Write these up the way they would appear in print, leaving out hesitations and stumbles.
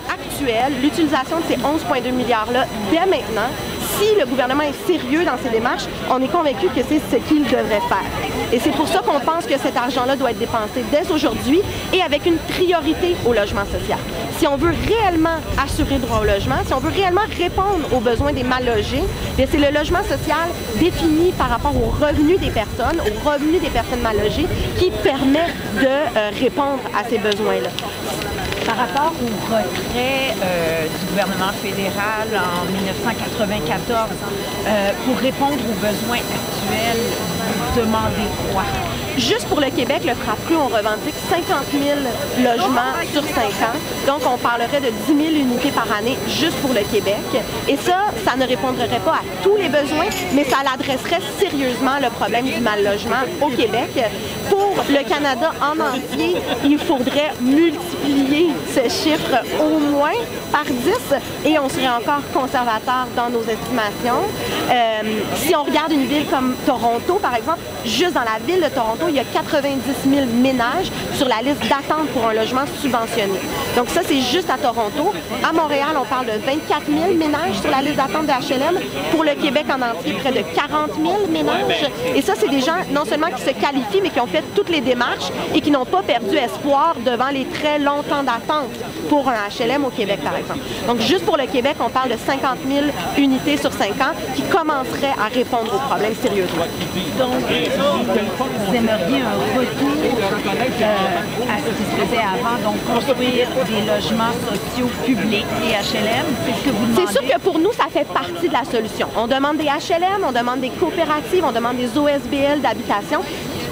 Actuelle, l'utilisation de ces 11,2 milliards-là dès maintenant, si le gouvernement est sérieux dans ses démarches, on est convaincu que c'est ce qu'il devrait faire. Et c'est pour ça qu'on pense que cet argent-là doit être dépensé dès aujourd'hui et avec une priorité au logement social. Si on veut réellement assurer le droit au logement, si on veut réellement répondre aux besoins des mal logés, c'est le logement social défini par rapport aux revenus des personnes, aux revenus des personnes mal logées, qui permet de répondre à ces besoins-là. Par rapport au retrait du gouvernement fédéral en 1994, pour répondre aux besoins actuels, vous demandez quoi? Juste pour le Québec, le FRAPRU, on revendique 50 000 logements sur 5 ans. Donc, on parlerait de 10 000 unités par année juste pour le Québec. Et ça ne répondrait pas à tous les besoins, mais ça adresserait sérieusement le problème du mal-logement au Québec. Pour le Canada en entier, il faudrait multiplier ce chiffre au moins par 10 et on serait encore conservateur dans nos estimations. Si on regarde une ville comme Toronto, par exemple, juste dans la ville de Toronto, il y a 90 000 ménages sur la liste d'attente pour un logement subventionné. Donc ça, c'est juste à Toronto. À Montréal, on parle de 24 000 ménages sur la liste d'attente de HLM. Pour le Québec en entier, près de 40 000 ménages. Et ça, c'est des gens non seulement qui se qualifient, mais qui ont fait toutes les démarches et qui n'ont pas perdu espoir devant les très longs temps d'attente pour un HLM au Québec, par exemple. Donc, juste pour le Québec, on parle de 50 000 unités sur 5 ans qui commenceraient à répondre aux problèmes sérieusement. Donc, vous aimeriez un retour à ce qui se faisait avant, donc construire des logements sociaux publics, des HLM, c'est ce que vous demandez? C'est sûr que pour nous, ça fait partie de la solution. On demande des HLM, on demande des coopératives, on demande des OSBL d'habitation.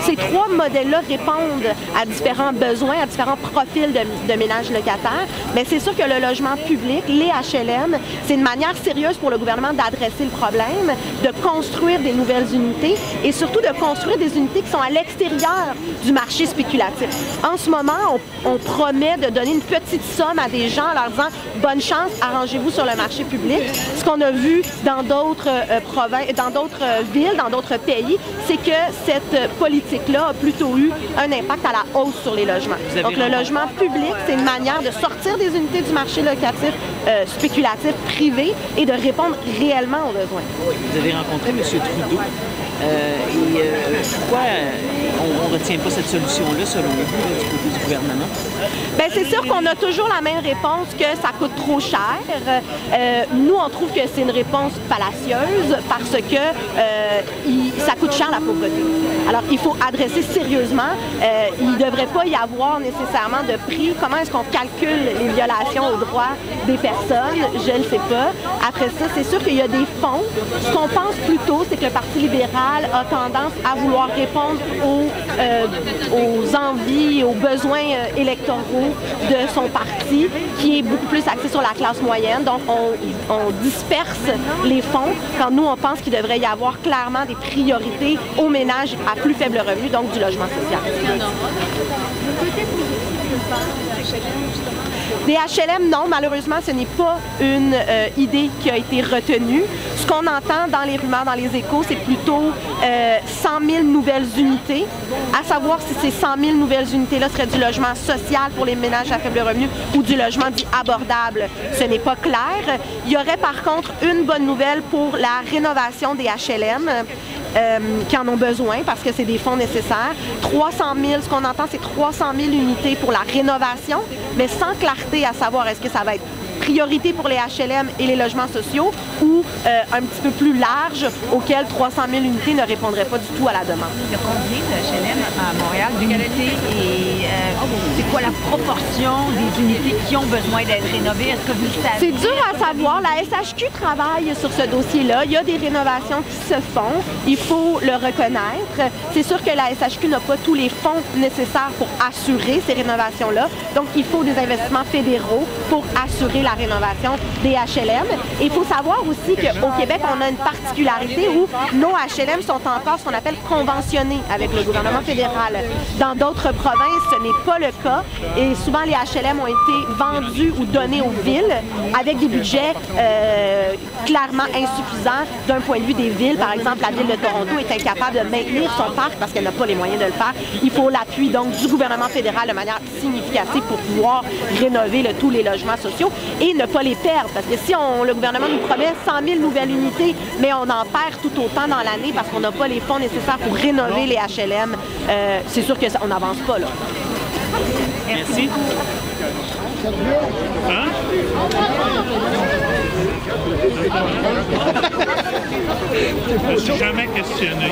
Ces trois modèles-là répondent à différents besoins, à différents profils de ménages locataires. Mais c'est sûr que le logement public, les HLM, c'est une manière sérieuse pour le gouvernement d'adresser le problème, de construire des nouvelles unités et surtout de construire des unités qui sont à l'extérieur du marché spéculatif. En ce moment, on promet de donner une petite somme à des gens en leur disant « bonne chance, arrangez-vous sur le marché public ». Ce qu'on a vu dans d'autres provinces, dans d'autres villes, dans d'autres pays, c'est que cette politique-là a plutôt eu un impact à la hausse sur les logements. Donc le logement public, c'est une manière de sortir des unités du marché locatif spéculatif privé et de répondre réellement aux besoins. Vous avez rencontré M. Trudeau. Pourquoi on ne retient pas cette solution-là, selon vous, du côté du gouvernement? Bien, c'est sûr qu'on a toujours la même réponse que ça coûte trop cher. Nous, on trouve que c'est une réponse fallacieuse parce que ça coûte cher la pauvreté. Alors, il faut adresser sérieusement. Il ne devrait pas y avoir nécessairement de prix. Comment est-ce qu'on calcule les violations aux droits des personnes? Je ne sais pas. Après ça, c'est sûr qu'il y a des fonds. Ce qu'on pense plutôt, c'est que le Parti libéral a tendance à vouloir répondre aux envies, aux besoins électoraux de son parti, qui est beaucoup plus axé sur la classe moyenne. Donc, on disperse les fonds quand nous, on pense qu'il devrait y avoir clairement des priorités aux ménages à plus faible revenu, donc du logement social. Des HLM, non, malheureusement, ce n'est pas une idée qui a été retenue. Ce qu'on entend dans les rumeurs, dans les échos, c'est plutôt 100 000 nouvelles unités. À savoir si ces 100 000 nouvelles unités-là seraient du logement social pour les ménages à faible revenu ou du logement dit abordable, ce n'est pas clair. Il y aurait par contre une bonne nouvelle pour la rénovation des HLM. Qui en ont besoin parce que c'est des fonds nécessaires. 300 000, ce qu'on entend, c'est 300 000 unités pour la rénovation, mais sans clarté à savoir est-ce que ça va être priorité pour les HLM et les logements sociaux ou un petit peu plus large auquel 300 000 unités ne répondraient pas du tout à la demande. Il y a combien de HLM à Montréal d'égalité et c'est quoi la proportion des unités qui ont besoin d'être rénovées? Est-ce que vous le savez? C'est dur à savoir. La SHQ travaille sur ce dossier-là. Il y a des rénovations qui se font. Il faut le reconnaître. C'est sûr que la SHQ n'a pas tous les fonds nécessaires pour assurer ces rénovations-là. Donc, il faut des investissements fédéraux pour assurer la rénovation des HLM. Et il faut savoir aussi qu'au Québec, on a une particularité où nos HLM sont encore ce qu'on appelle conventionnés avec le gouvernement fédéral. Dans d'autres provinces, ce n'est pas le cas. Et souvent, les HLM ont été vendus ou donnés aux villes avec des budgets clairement insuffisants d'un point de vue des villes. Par exemple, la ville de Toronto est incapable de maintenir son parc parce qu'elle n'a pas les moyens de le faire. Il faut l'appui donc du gouvernement fédéral de manière significative pour pouvoir rénover tous les logements sociaux et ne pas les perdre. Parce que si le gouvernement nous promet 100 000 nouvelles unités, mais on en perd tout autant dans l'année parce qu'on n'a pas les fonds nécessaires pour rénover les HLM, c'est sûr qu'on n'avance pas là. Merci. Hein? Je ne suis jamais questionné.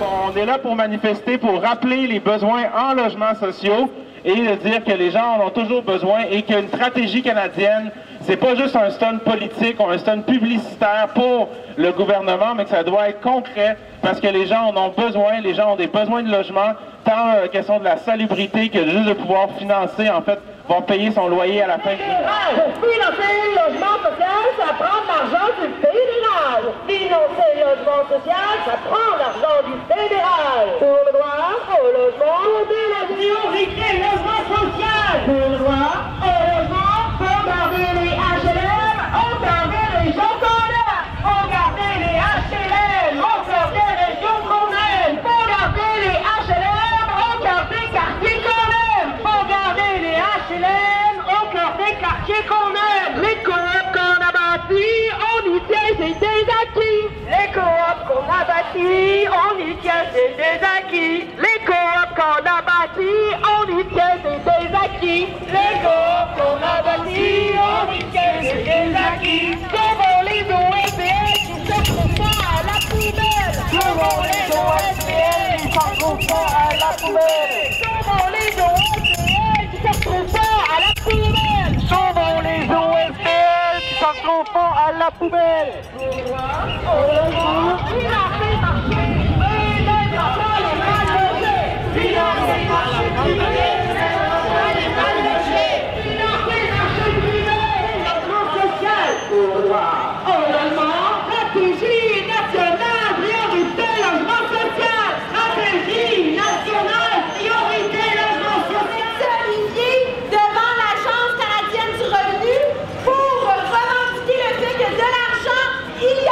On est là pour manifester, pour rappeler les besoins en logements sociaux et de dire que les gens en ont toujours besoin et qu'une stratégie canadienne, c'est pas juste un stunt politique ou un stunt publicitaire pour le gouvernement, mais que ça doit être concret parce que les gens en ont besoin, les gens ont des besoins de logement, tant question de la salubrité que juste de pouvoir financer, en fait, vont payer son loyer à la fin du mois. Pour financer le logement social, ça prend de l'argent du fédéral. Pour financer le logement social, ça prend de l'argent du fédéral. Pour le droit au logement, pour de la priorité logement social. Pour le droit au logement, pour garder les HLM, on garder les gens qu'on aime. On garder les HLM, on garder les gens qu'on aime. Pour garder les HLM, on garder quartier qu'on aime. Pour garder les HLM, au cœur des quartiers qu'on aime. Les coops qu'on a bâtis, on y tient, c'est des acquis. Les coops qu'on a bâtis, on y tient, c'est des acquis. Les coops qu'on a bâtis, on y tient, c'est des acquis. Les coops qu'on a bâtis, on y tient, c'est des acquis. Sauvons les OSBL qui se trouvent pas à la poubelle. Sauvons les OSBL qui s'en trouvent pas à la poubelle. Sauvons les OSBL qui s'en trouvent pas à la poubelle. Sauvons les OSBL qui s'en trouvent pas à la poubelle. Stratégie nationale, priorité logement social. Stratégie nationale, priorité logement social. S'aligner devant l'Agence canadienne du revenu pour revendiquer le fait que de l'argent, il y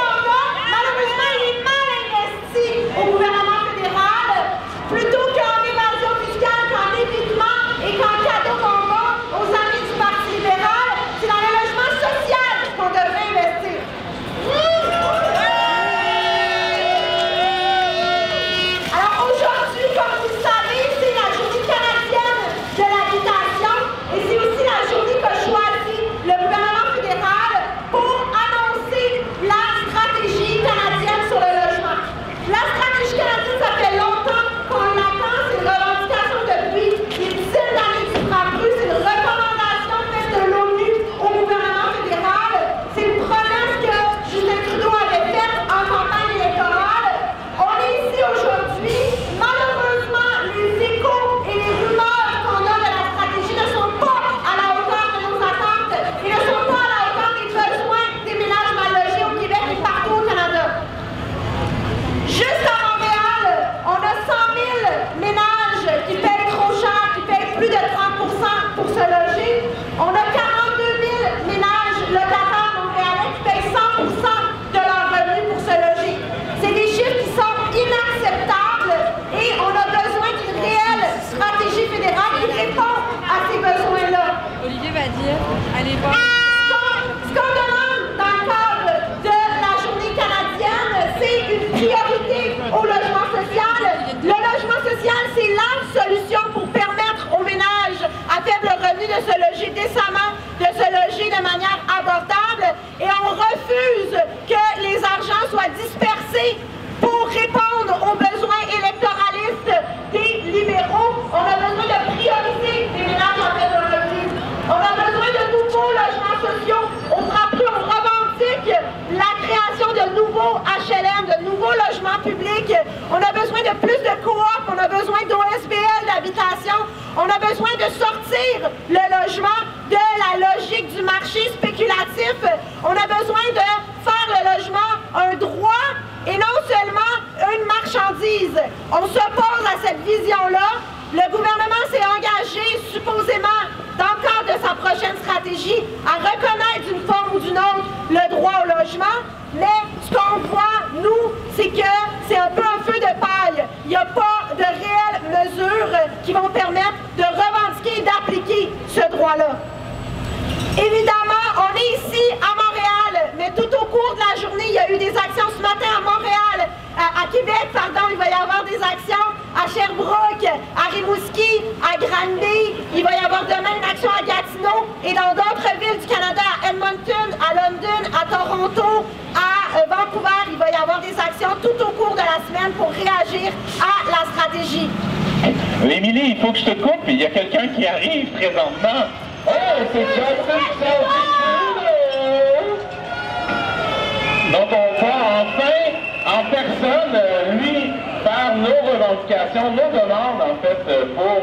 décemment, de se loger de manière abordable, et on refuse que les argents soient dispersés pour répondre aux besoins électoralistes des libéraux. On a besoin de prioriser les ménages en faible revenu. On a besoin de nouveaux logements sociaux. On revendique la création de nouveaux HLM, de nouveaux logements publics. On a besoin de plus de coop, on a besoin d'OSBL, d'habitation. On a besoin de sortir le logement de la logique du marché spéculatif. On a besoin de faire le logement un droit et non seulement une marchandise. On s'oppose à cette vision-là. Le gouvernement s'est engagé, supposément, dans le cadre de sa prochaine stratégie, à reconnaître d'une forme ou d'une autre le droit au logement. Mais ce qu'on voit, nous, c'est que c'est un peu un feu de paille. Il n'y a pas de réelles mesures qui vont permettre de revendiquer et d'appliquer ce droit-là. Évidemment, on est ici à Montréal, mais tout au cours de la journée, il y a eu des actions ce matin à Montréal, à Québec, pardon, il va y avoir des actions à Sherbrooke, à Rimouski, à Granby, il va y avoir demain une action à Gatineau et dans d'autres villes du Canada, à Edmonton, à London, à Toronto, à Vancouver, il va y avoir des actions tout au cours de la semaine pour réagir à la stratégie. Émilie, il faut que je te coupe, il y a quelqu'un qui arrive présentement. Oh, c'est Justin Trudeau! Donc on va enfin, en personne, lui, faire nos revendications, nos demandes, en fait, pour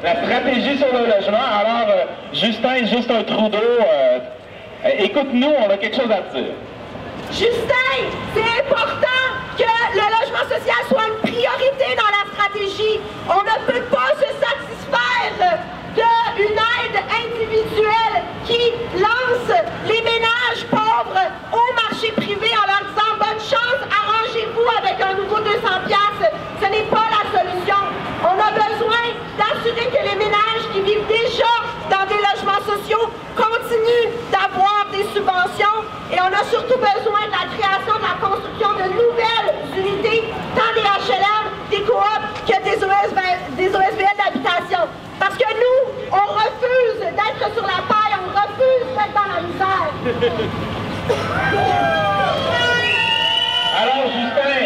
la stratégie sur le logement. Alors, Justin Trudeau, écoute-nous, on a quelque chose à te dire. Justin, c'est important que le logement social soit une priorité dans la stratégie. On ne peut pas se satisfaire d'une aide individuelle qui lance les ménages pauvres au marché privé en leur disant « bonne chance, arrangez-vous avec un nouveau 200$. » Ce n'est pas la solution. On a besoin d'assurer que les ménages qui vivent déjà dans des logements sociaux continuent d'avoir des subventions et on a surtout besoin de la création, de la construction de nouvelles unités, tant des HLM, des coops que des OSBL d'habitation. Parce que nous, on refuse d'être sur la paille, on refuse d'être dans la misère. Alors, Justin,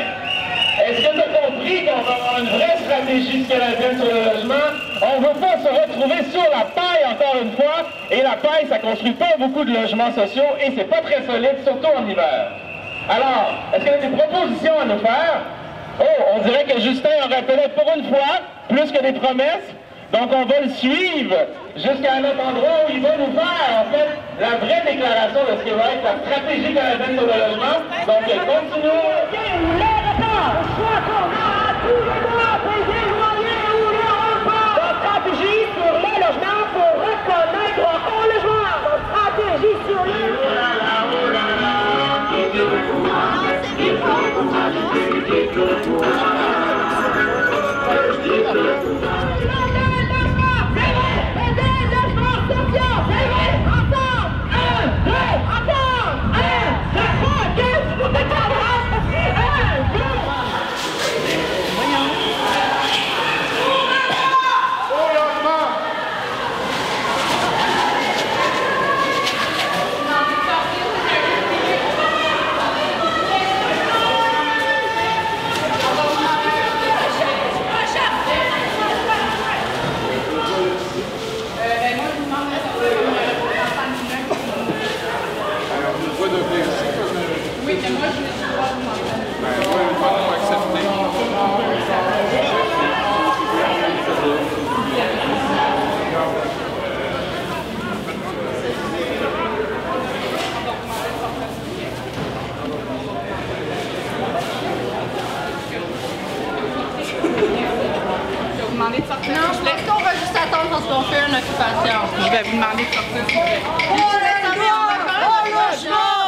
est-ce que tu as compris qu'on va avoir une vraie stratégie canadienne sur le logement? On ne veut pas se retrouver sur la paille encore une fois, et la paille, ça ne construit pas beaucoup de logements sociaux, et c'est pas très solide, surtout en hiver. Alors, est-ce qu'il y a des propositions à nous faire? Oh, on dirait que Justin aurait peut-être pour une fois plus que des promesses. Donc, on va le suivre jusqu'à un autre endroit où il va nous faire, en fait, la vraie déclaration de ce qui va être la stratégie canadienne sur le logement. Donc, continuons. La stratégie sur le logement pour reconnaître au logement. La stratégie sur le Non, je pense qu'on va juste attendre parce qu'on fait une occupation. Je vais vous demander de sortir. Au logement!